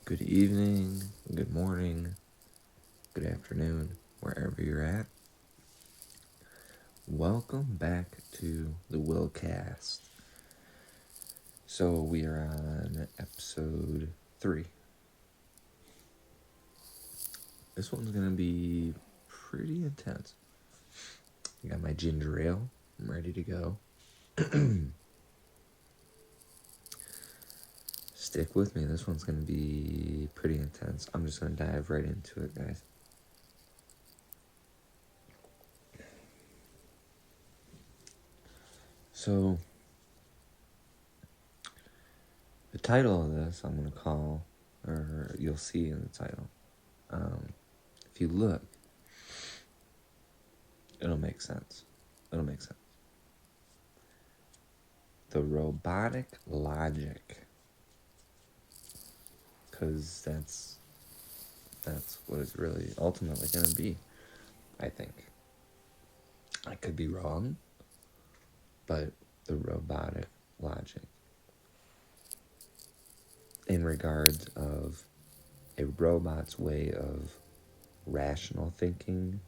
Good evening, good morning, good afternoon, wherever you're at. Welcome back to the Willcast. So we are on episode 3. This one's going to be pretty intense. I got my ginger ale. I'm ready to go. Stick with me. This one's going to be pretty intense. I'm just going to dive right into it, guys. So, the title of this I'm going to call, or you'll see in the title. If you look, it'll make sense. The robotic logic. Because that's what it's really ultimately going to be, I think. I could be wrong, but the robotic logic in regards of a robot's way of rational thinking,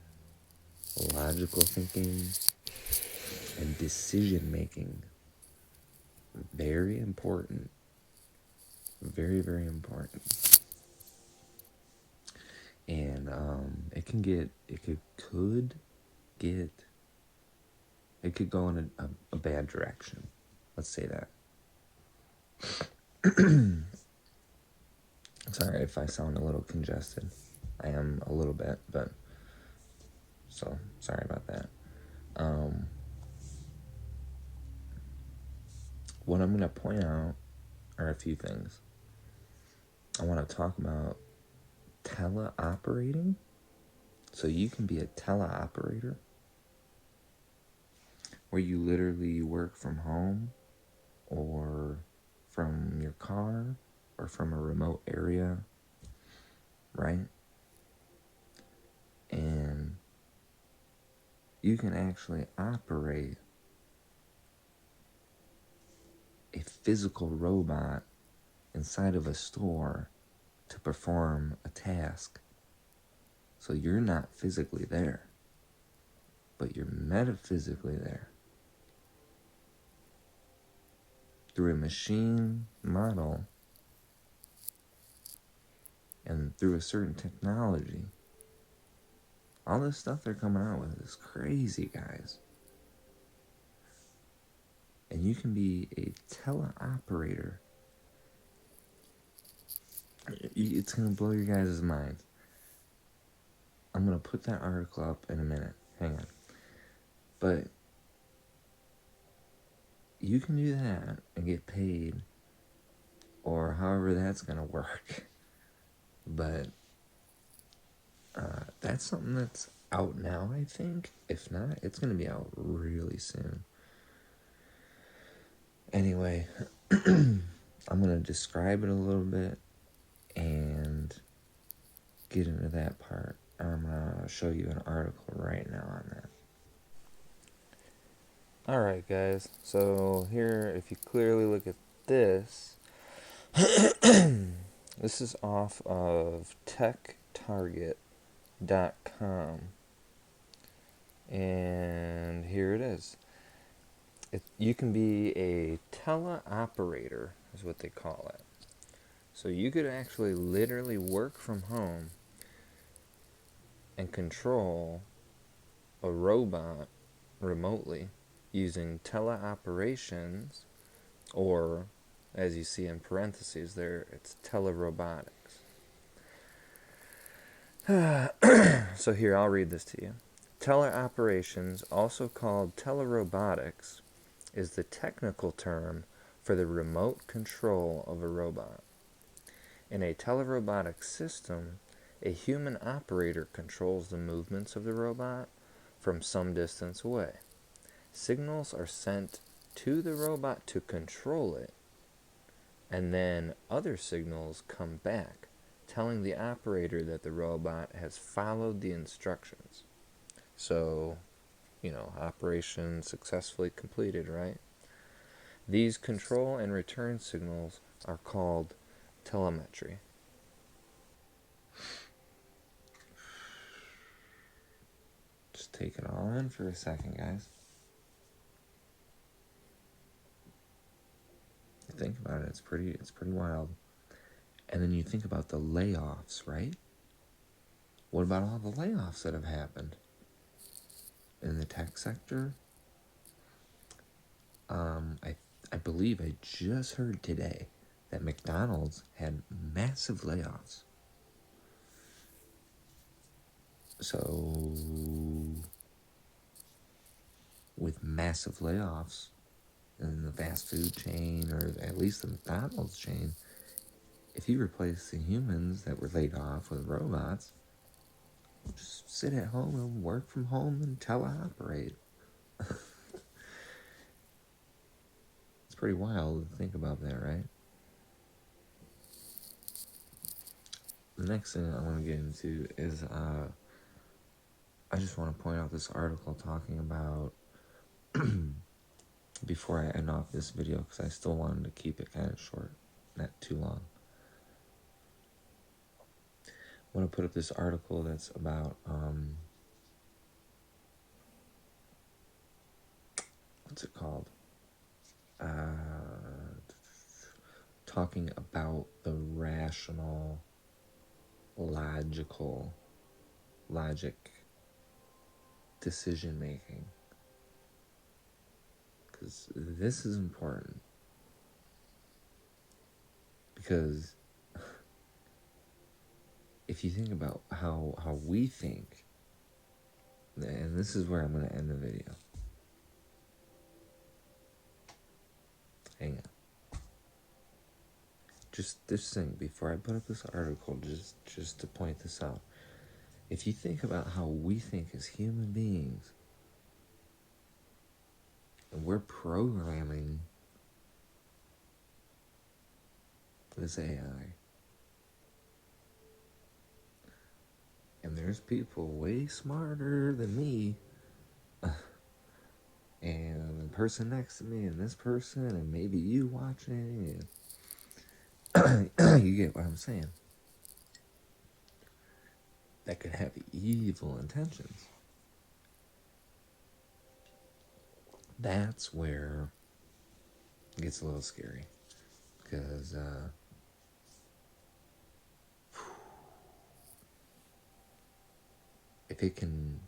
logical thinking, and decision making. Very important. Very, very important. And it could go in a bad direction. Let's say that. Sorry if I sound a little congested. I am a little bit, but so sorry about that. What I'm going to point out are a few things. I want to talk about teleoperating. So you can be a teleoperator where you literally work from home or from your car or from a remote area, right? And you can actually operate a physical robot inside of a store to perform a task. So you're not physically there, but you're metaphysically there. Through a machine model and through a certain technology. All this stuff they're coming out with is crazy, guys. And you can be a teleoperator. It's going to blow your guys' minds. I'm going to put that article up in a minute. Hang on. But you can do that and get paid, or however that's going to work. But that's something that's out now, I think. If not, it's going to be out really soon. Anyway, I'm going to describe it a little bit and get into that part. I'm going to show you an article right now on that. Alright, guys. So here, if you clearly look at this, this is off of techtarget.com. And here it is. You can be a teleoperator, is what they call it. So you could actually literally work from home and control a robot remotely using teleoperations, or as you see in parentheses there, it's telerobotics. So here, I'll read this to you. Teleoperations, also called telerobotics, is the technical term for the remote control of a robot. In a telerobotic system, a human operator controls the movements of the robot from some distance away. Signals are sent to the robot to control it, and then other signals come back, telling the operator that the robot has followed the instructions. So, operation successfully completed, right? These control and return signals are called telemetry. Just take it all in for a second, guys. Think about it. It's pretty wild. And then you think about the layoffs, right? What about all the layoffs that have happened in the tech sector? I believe I just heard today that McDonald's had massive layoffs. So, with massive layoffs in the fast food chain, or at least the McDonald's chain, if you replace the humans that were laid off with robots, just sit at home and work from home and teleoperate. It's pretty wild to think about that, right? The next thing I want to get into is I just want to point out this article talking about before I end off this video, because I still wanted to keep it kind of short, not too long. I want to put up this article that's about what's it called? Talking about the rational, logic decision making. Because this is important. Because if you think about how we think, and this is where I'm going to end the video. Hang on. Just this thing, before I put up this article, just to point this out. If you think about how we think as human beings, and we're programming this AI, and there's people way smarter than me, and the person next to me, and this person, and maybe you watching, and you get what I'm saying. That could have evil intentions. That's where it gets a little scary. Because, if it can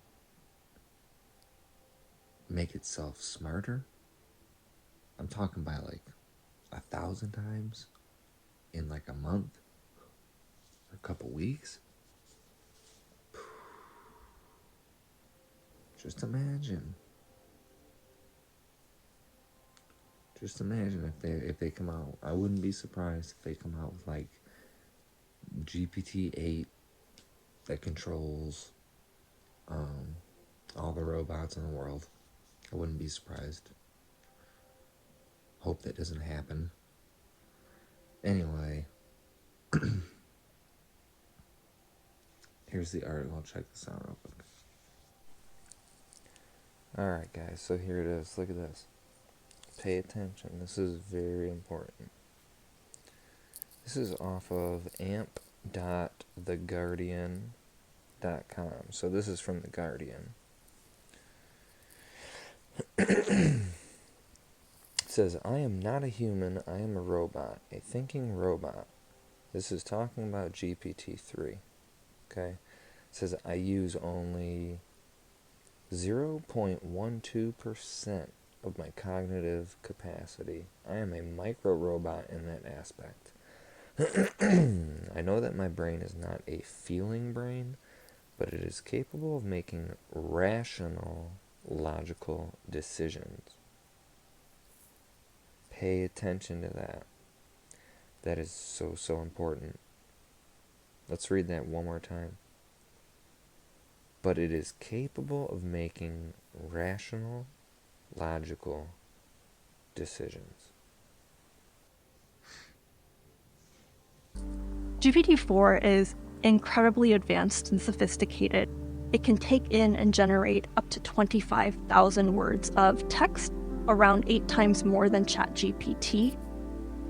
make itself smarter, I'm talking by like 1,000 times in like a month or a couple weeks. Just imagine if they come out. I wouldn't be surprised if they come out with like GPT-8 that controls all the robots in the world. I wouldn't be surprised. Hope that doesn't happen. Anyway, here's the article. Check this out real quick. Alright guys, so here it is. Look at this. Pay attention. This is very important. This is off of amp.theguardian.com. So this is from The Guardian. It says, I am not a human, I am a robot, a thinking robot. This is talking about GPT-3. Okay? It says, I use only 0.12% of my cognitive capacity. I am a micro-robot in that aspect. I know that my brain is not a feeling brain, but it is capable of making rational, logical decisions. Pay attention to that. That is so, so important. Let's read that one more time. But it is capable of making rational, logical decisions. GPT-4 is incredibly advanced and sophisticated. It can take in and generate up to 25,000 words of text, around 8 times more than ChatGPT.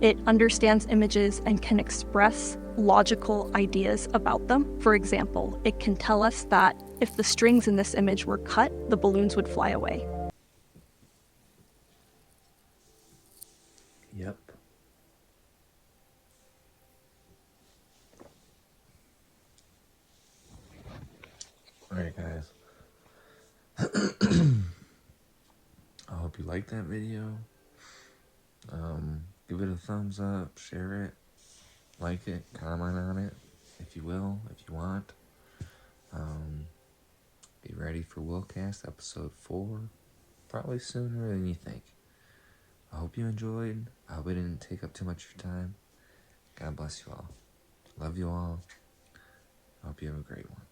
It understands images and can express logical ideas about them. For example, it can tell us that if the strings in this image were cut, the balloons would fly away. Yep. Alright, guys. I hope you liked that video. Give it a thumbs up, share it, like it, comment on it, if you will, if you want. Be ready for Willcast episode 4, probably sooner than you think. I hope you enjoyed. I hope it didn't take up too much of your time. God bless you all. Love you all. I hope you have a great one.